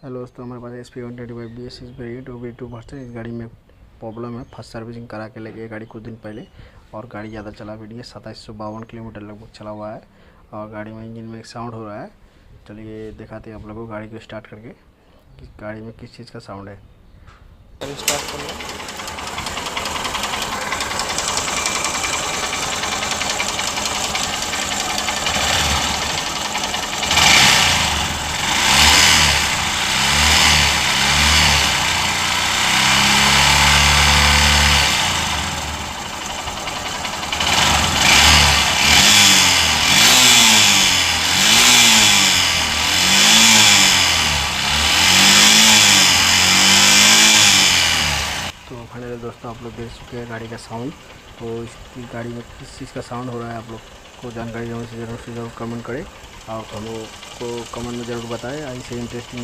Hello दोस्तों, हमारे पास SP125BS variant OB2 version. इस गाड़ी में प्रॉब्लम है, फर्स्ट सर्विसिंग करा के लेके गाड़ी कुछ दिन पहले, और गाड़ी ज़्यादा चला भी नहीं है। 2752 किलोमीटर लगभग चला हुआ है और गाड़ी में इंजन में एक साउंड हो रहा है। चलिए दिखाते हैं आप लोगों को गाड़ी को स्टार्ट करके कि गाड़ी में किस चीज़ का साउंड है। स्टार्ट कर लो। तो फाइनली दोस्तों, आप लोग देख चुके हैं गाड़ी का साउंड। तो इसकी गाड़ी में किस चीज़ का साउंड हो रहा है, आप लोग को जानकारी होने से ज़रूर कमेंट करें और हम लोग को कमेंट में ज़रूर बताएं। ऐसे इंटरेस्टिंग